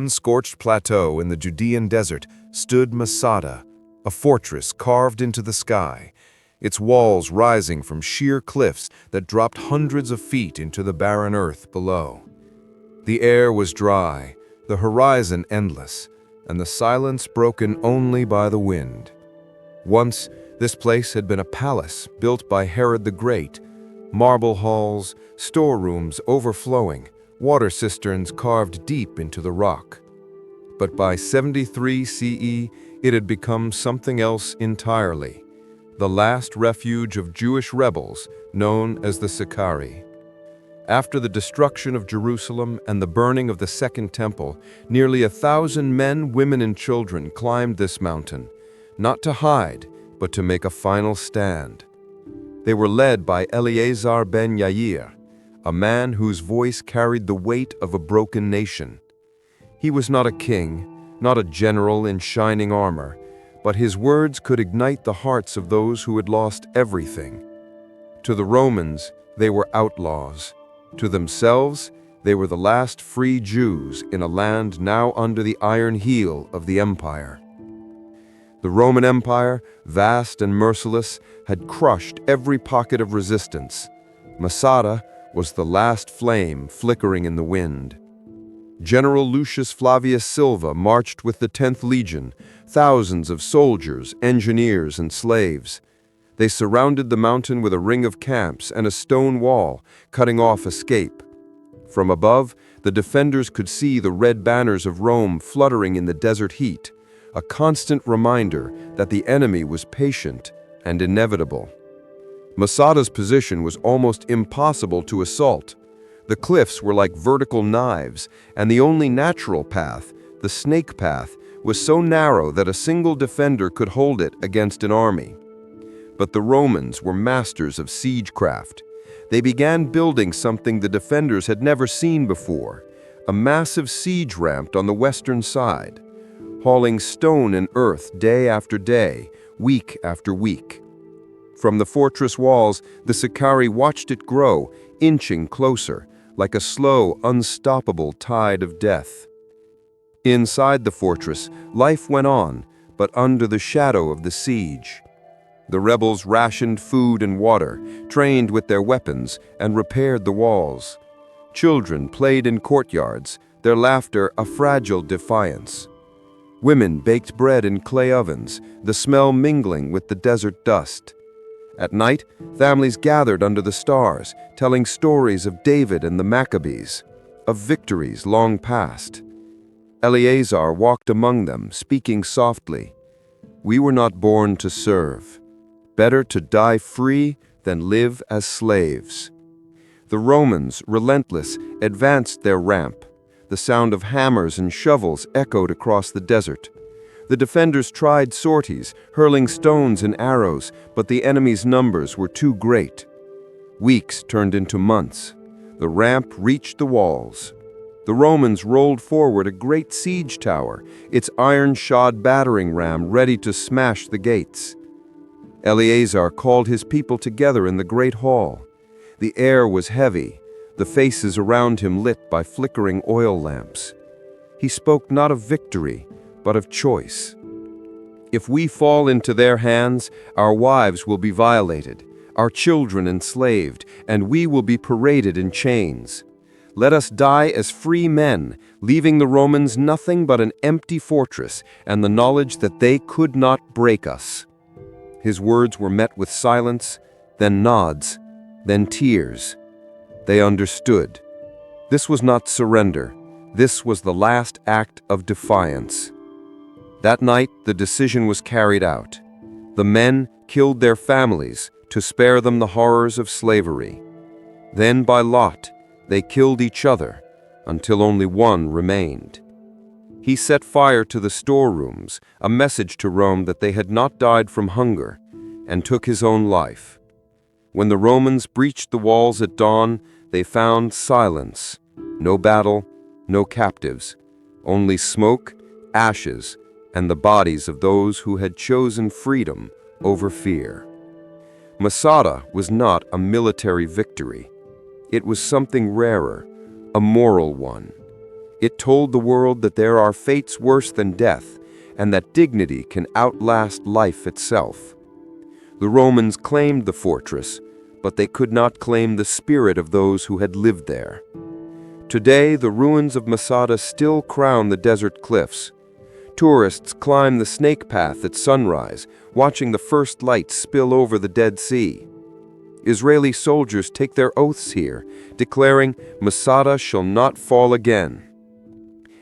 Unscorched plateau in the Judean desert stood Masada, a fortress carved into the sky, its walls rising from sheer cliffs that dropped hundreds of feet into the barren earth below. The air was dry, the horizon endless, and the silence broken only by the wind. Once, this place had been a palace built by Herod the Great, marble halls, storerooms overflowing, water cisterns carved deep into the rock. But by 73 CE, it had become something else entirely, the last refuge of Jewish rebels known as the Sicarii. After the destruction of Jerusalem and the burning of the Second Temple, nearly 1,000 men, women, and children climbed this mountain, not to hide, but to make a final stand. They were led by Eleazar ben Yair, a man whose voice carried the weight of a broken nation. He was not a king, not a general in shining armor, but his words could ignite the hearts of those who had lost everything. To the Romans, they were outlaws. To themselves, they were the last free Jews in a land now under the iron heel of the empire. The Roman Empire, vast and merciless, had crushed every pocket of resistance. Masada was the last flame flickering in the wind. General Lucius Flavius Silva marched with the 10th Legion, thousands of soldiers, engineers, and slaves. They surrounded the mountain with a ring of camps and a stone wall, cutting off escape. From above, the defenders could see the red banners of Rome fluttering in the desert heat, a constant reminder that the enemy was patient and inevitable. Masada's position was almost impossible to assault. The cliffs were like vertical knives, and the only natural path, the snake path, was so narrow that a single defender could hold it against an army. But the Romans were masters of siegecraft. They began building something the defenders had never seen before, a massive siege ramp on the western side, hauling stone and earth day after day, week after week. From the fortress walls, the Sicarii watched it grow, inching closer, like a slow, unstoppable tide of death. Inside the fortress, life went on, but under the shadow of the siege. The rebels rationed food and water, trained with their weapons, and repaired the walls. Children played in courtyards, their laughter a fragile defiance. Women baked bread in clay ovens, the smell mingling with the desert dust. At night, families gathered under the stars, telling stories of David and the Maccabees, of victories long past. Eleazar walked among them, speaking softly. "We were not born to serve. Better to die free than live as slaves." The Romans, relentless, advanced their ramp. The sound of hammers and shovels echoed across the desert. The defenders tried sorties, hurling stones and arrows, but the enemy's numbers were too great. Weeks turned into months. The ramp reached the walls. The Romans rolled forward a great siege tower, its iron-shod battering ram ready to smash the gates. Eleazar called his people together in the great hall. The air was heavy, the faces around him lit by flickering oil lamps. He spoke not of victory, but of choice. If we fall into their hands, our wives will be violated, our children enslaved, and we will be paraded in chains. Let us die as free men, leaving the Romans nothing but an empty fortress and the knowledge that they could not break us. His words were met with silence, then nods, then tears. They understood. This was not surrender. This was the last act of defiance. That night, the decision was carried out. The men killed their families to spare them the horrors of slavery. Then, by lot, they killed each other until only one remained. He set fire to the storerooms, a message to Rome that they had not died from hunger, and took his own life. When the Romans breached the walls at dawn, they found silence. No battle, no captives, only smoke, ashes, and the bodies of those who had chosen freedom over fear. Masada was not a military victory. It was something rarer, a moral one. It told the world that there are fates worse than death, and that dignity can outlast life itself. The Romans claimed the fortress, but they could not claim the spirit of those who had lived there. Today, the ruins of Masada still crown the desert cliffs. Tourists climb the snake path at sunrise, watching the first lights spill over the Dead Sea. Israeli soldiers take their oaths here, declaring, "Masada shall not fall again."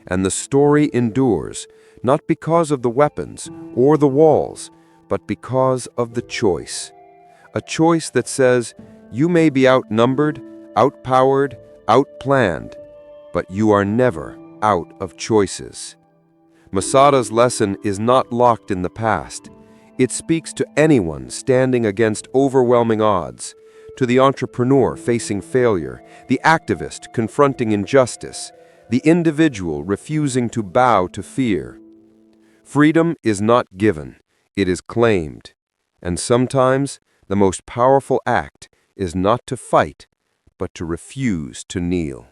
And the story endures, not because of the weapons or the walls, but because of the choice. A choice that says, you may be outnumbered, outpowered, outplanned, but you are never out of choices. Masada's lesson is not locked in the past. It speaks to anyone standing against overwhelming odds, to the entrepreneur facing failure, the activist confronting injustice, the individual refusing to bow to fear. Freedom is not given, it is claimed. And sometimes the most powerful act is not to fight, but to refuse to kneel.